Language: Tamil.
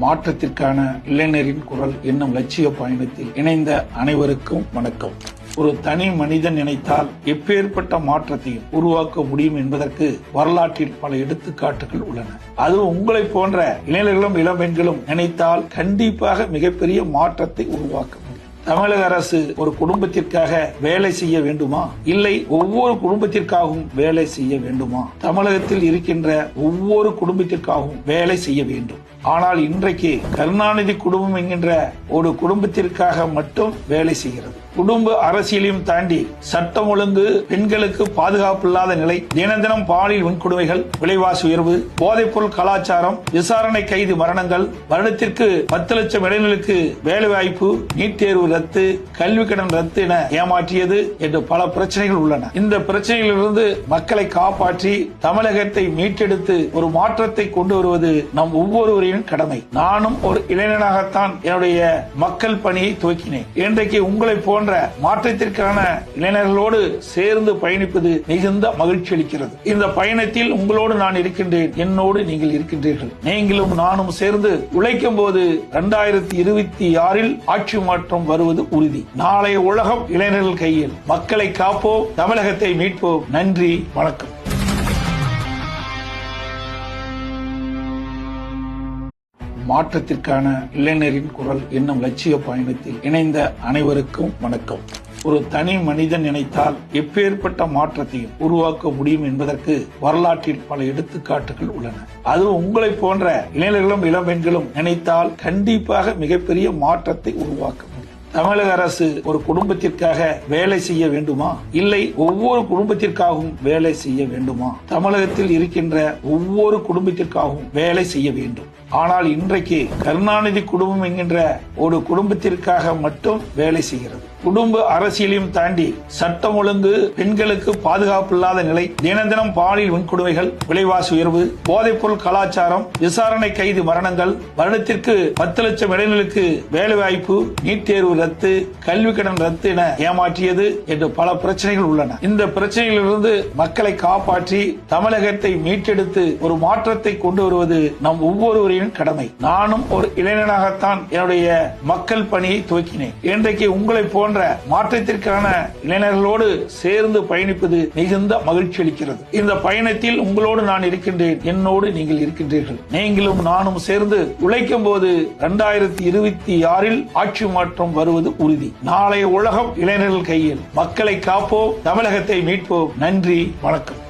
மாற்றத்திற்கான இளைஞரின் குரல் என்னும் லட்சிய பயணத்தில் இணைந்த அனைவருக்கும் வணக்கம். ஒரு தனி மனிதன் நினைத்தால் எப்பேற்பட்ட மாற்றத்தையும் உருவாக்க முடியும் என்பதற்கு வரலாற்றில் பல எடுத்துக்காட்டுகள் உள்ளன. அதுவும் உங்களை போன்ற இளைஞர்களும் இளம்பெண்களும் நினைத்தால் கண்டிப்பாக மிகப்பெரிய மாற்றத்தை உருவாக்க முடியும். தமிழக அரசு ஒரு குடும்பத்திற்காக வேலை செய்ய வேண்டுமா? இல்லை, ஒவ்வொரு குடும்பத்திற்காகவும் வேலை செய்ய வேண்டுமா? தமிழகத்தில் இருக்கின்ற ஒவ்வொரு குடும்பத்திற்காகவும் வேலை செய்ய வேண்டும். ஆனால் இன்றைக்கு கருணாநிதி குடும்பம் என்கின்ற ஒரு குடும்பத்திற்காக மட்டும் வேலை செய்கிறது. குடும்ப அரசியலையும் தாண்டி சட்டம் ஒழுங்கு, பெண்களுக்கு பாதுகாப்பு இல்லாத நிலை, தினம் தினம் பாலியல் வன்கொடுமைகள், விலைவாசி உயர்வு, போதைப்பொருள் கலாச்சாரம், விசாரணை கைது மரணங்கள், வருடத்திற்கு 10 லட்சம் இளைஞர்களுக்கு வேலை வாய்ப்பு, நீட் தேர்வு ரத்து, கல்வி கடன் ரத்து என ஏமாற்றியது என்று பல பிரச்சனைகள் உள்ளன. இந்த பிரச்சனைகளிலிருந்து மக்களை காப்பாற்றி தமிழகத்தை மீட்டெடுத்து ஒரு மாற்றத்தை கொண்டு வருவது நம் ஒவ்வொருவரின் கடமை. நானும் ஒரு இளைஞனாகத்தான் என்னுடைய மக்கள் பணியை துவக்கினேன். இன்றைக்கு உங்களை போன்ற மாற்றத்திற்கான இளைஞர்களோடு சேர்ந்து பயணிப்பது மிகுந்த மகிழ்ச்சி அளிக்கிறது. இந்த பயணத்தில் உங்களோடு நான் இருக்கின்றேன், என்னோடு நீங்கள் இருக்கின்றீர்கள். நீங்களும் நானும் சேர்ந்து உழைக்கும் போது 2026 ஆட்சி மாற்றம் வருவது உறுதி. நாளைய உலகம் இளைஞர்கள் கையில். மக்களை காப்போம், தமிழகத்தை மீட்போம். நன்றி, வணக்கம். மாற்றத்திற்கான இளைஞரின் குரல் என்னும் லட்சிய பயணத்தில் இணைந்த அனைவருக்கும் வணக்கம். ஒரு தனி மனிதன் நினைத்தால் எப்பேற்பட்ட மாற்றத்தையும் உருவாக்க முடியும் என்பதற்கு வரலாற்றில் பல எடுத்துக்காட்டுகள் உள்ளன. அதுவும் உங்களை போன்ற இளைஞர்களும் இளம்பெண்களும் நினைத்தால் கண்டிப்பாக மிகப்பெரிய மாற்றத்தை உருவாக்க முடியும். தமிழக அரசு ஒரு குடும்பத்திற்காக வேலை செய்ய வேண்டுமா? இல்லை, ஒவ்வொரு குடும்பத்திற்காகவும் வேலை செய்ய வேண்டுமா? தமிழகத்தில் இருக்கின்ற ஒவ்வொரு குடும்பத்திற்காகவும் வேலை செய்ய வேண்டும். ஆனால் இன்றைக்கு கருணாநிதி குடும்பம் என்கின்ற ஒரு குடும்பத்திற்காக மட்டும் வேலை செய்கிறது. குடும்ப அரசியலையும் தாண்டி சட்டம் ஒழுங்கு, பெண்களுக்கு பாதுகாப்பு இல்லாத நிலை, தினம் தினம் பாலியல் வன்கொடுமைகள், விலைவாசி உயர்வு, போதைப்பொருள் கலாச்சாரம், விசாரணை கைது மரணங்கள், வருடத்திற்கு 10 லட்சம் இளைஞர்களுக்கு வேலை வாய்ப்பு, நீட் தேர்வு ரத்து, கல்வி கடன் ரத்து என ஏமாற்றியது என்று பல பிரச்சனைகள் உள்ளன. இந்த பிரச்சனைகளிலிருந்து மக்களை காப்பாற்றி தமிழகத்தை மீட்டெடுத்து ஒரு மாற்றத்தை கொண்டு வருவது நம் ஒவ்வொருவரின் கடமை. நானும் ஒரு இளைஞனாகத்தான் என்னுடைய மக்கள் பணியை துவக்கினேன். இன்றைக்கு உங்களை போன்ற மாற்றத்திற்கான இளைஞர்களோடு சேர்ந்து பயணிப்பது மிகுந்த மகிழ்ச்சி அளிக்கிறது. இந்த பயணத்தில் உங்களோடு நான் இருக்கின்றேன், என்னோடு நீங்கள் இருக்கின்றீர்கள். நீங்களும் நானும் சேர்ந்து உழைக்கும் போது 2026 ஆட்சி மாற்றம் வருவது உறுதி. நாளைய உலகம் இளைஞர்கள் கையில். மக்களை காப்போம், தமிழகத்தை மீட்போம். நன்றி, வணக்கம்.